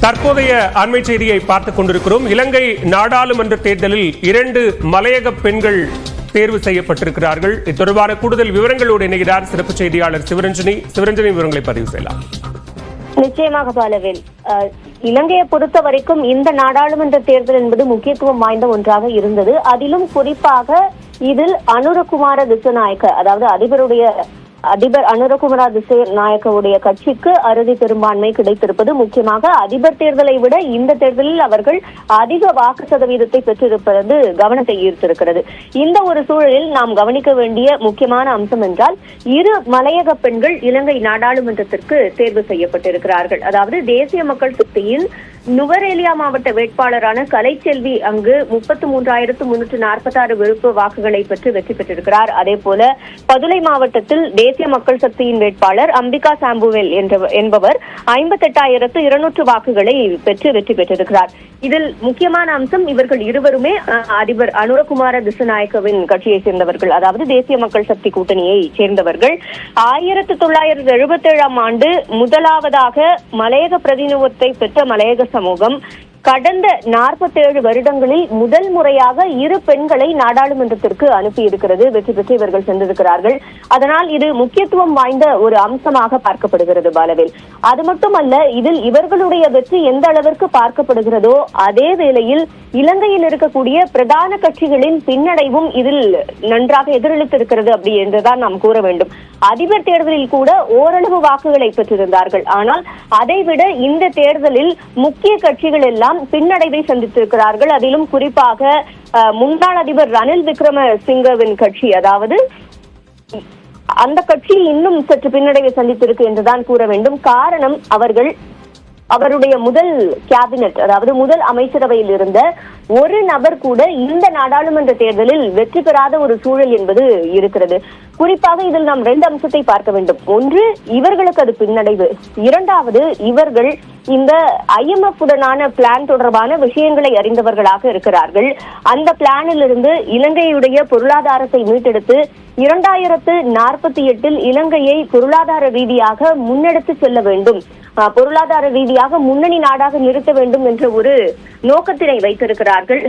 தற்போதைய அண்மை செய்தியை பார்த்துக் கொண்டிருக்கிறோம். இலங்கை நாடாளுமன்ற தேர்தலில் 2 மலையக பெண்கள் தேர்வு செய்யப்பட்டிருக்கிறார்கள். இது தொடர்பான கூடுதல் விவரங்களோடு இணைகிறார் சிறப்பு செய்தியாளர் சிவரஞ்சனி. விவரங்களை பதிவு செய்யலாம். நிச்சயமாக பாலவேல், இலங்கையை பொறுத்த வரைக்கும் இந்த நாடாளுமன்ற தேர்தல் என்பது முக்கியத்துவம் வாய்ந்த ஒன்றாக இருந்தது. அதிலும் குறிப்பாக இதில் அனுரகுமார திசாநாயக்க, அதாவது அதிபர் அனுரகுமார திசாநாயக்கவுடைய கட்சிக்கு அறுதி பெரும்பான்மை கிடைத்திருப்பது முக்கியமாக அதிபர் தேர்தலை விட இந்த தேர்தலில் அவர்கள் அதிக வாக்கு சதவீதத்தை பெற்றிருப்பது கவனத்தை ஈர்த்திருக்கிறது. இந்த ஒரு சூழலில் நாம் கவனிக்க வேண்டிய முக்கியமான அம்சம் என்றால் 2 மலையக பெண்கள் இலங்கை நாடாளுமன்றத்திற்கு தேர்வு செய்யப்பட்டிருக்கிறார்கள். அதாவது தேசிய மக்கள் சக்தியின் நுவரேலியா மாவட்ட வேட்பாளரான கலைச்செல்வி அங்கு 33,346 விருப்ப வாக்குகளை பெற்று வெற்றி பெற்றிருக்கிறார். அதே போல பதுளை மாவட்டத்தில் தேசிய மக்கள் சக்தியின் வேட்பாளர் அம்பிகா சாம்புவேல் என்பவர் 58,200 வாக்குகளை பெற்று வெற்றி பெற்றிருக்கிறார். இதில் முக்கியமான அம்சம், இவர்கள் இருவருமே அதிபர் அனுரகுமார திசாநாயக்கவின் கட்சியை சேர்ந்தவர்கள், அதாவது தேசிய மக்கள் சக்தி கூட்டணியை சேர்ந்தவர்கள். 1977ஆம் ஆண்டு முதலாவதாக மலையக பிரதிநிதித்துவத்தை பெற்ற மலையக சமூகம் கடந்த 47 வருடங்களில் முதல் முறையாக 2 பெண்களை நாடாளுமன்றத்திற்கு அனுப்பியிருக்கிறது. வெற்றி பெற்று இவர்கள் சென்றிருக்கிறார்கள். அதனால் இது முக்கியத்துவம் வாய்ந்த ஒரு அம்சமாக பார்க்கப்படுகிறது பாலவேல். அது மட்டுமல்ல, இதில் இவர்களுடைய வெற்றி எந்த அளவிற்கு பார்க்கப்படுகிறதோ அதே வேளையில் இலங்கையில் இருக்கக்கூடிய பிரதான கட்சிகளின் பின்னடைவும் இதில் நன்றாக எதிரொலித்திருக்கிறது அப்படி என்றுதான் நாம் கூற வேண்டும். அதிபர் தேர்தலில் கூட ஓரளவு வாக்குகளை பெற்றிருந்தார்கள். ஆனால் அதைவிட இந்த தேர்தலில் முக்கிய கட்சிகள் எல்லாம் பின்னடைவை சந்தித்திருக்கிறார்கள். அதிலும் குறிப்பாக முன்னாள் அதிபர் ரணில் விக்ரமசிங்கவின் கட்சி, அதாவது அந்த கட்சி இன்னும் சற்று பின்னடைவை சந்தித்திருக்கு என்றுதான் கூற வேண்டும். காரணம், அவருடைய முதல் கேபினெட், அதாவது முதல் அமைச்சரவையில் இருந்த ஒரு நபர் கூட இந்த நாடாளுமன்ற தேர்தலில் வெற்றி பெறாத ஒரு சூழல் என்பது இருக்கிறது. குறிப்பாக இதில் நாம் 2 அம்சத்தை பார்க்க வேண்டும். ஒன்று, இவர்களுக்கு அது பின்னடைவு. இரண்டாவது, இவர்கள் இந்த IMF உடனான பிளான் தொடர்பான விஷயங்களை அறிந்தவர்களாக இருக்கிறார்கள். அந்த பிளானில் இருந்து இலங்கையுடைய பொருளாதாரத்தை மீட்டெடுத்து 2048 இலங்கையை பொருளாதார ரீதியாக முன்னெடுத்து செல்ல வேண்டும், பொருளாதார ரீதியாக முன்னணி நாடாக நிறுத்த வேண்டும் என்ற ஒரு நோக்கத்தினை வைத்திருக்கிறார்கள்.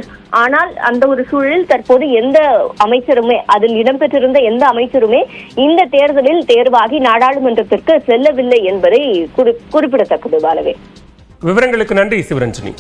ஆனால் அந்த ஒரு சூழலில் தற்போது எந்த அமைச்சருமே, அதில் இடம்பெற்றிருந்த எந்த அமைச்சருமே இந்த தேர்தலில் தேர்வாகி நாடாளுமன்றத்திற்கு செல்லவில்லை என்பதை குறிப்பிடத்தக்கது பாலவே. விவரங்களுக்கு நன்றி சிவரஞ்சனி.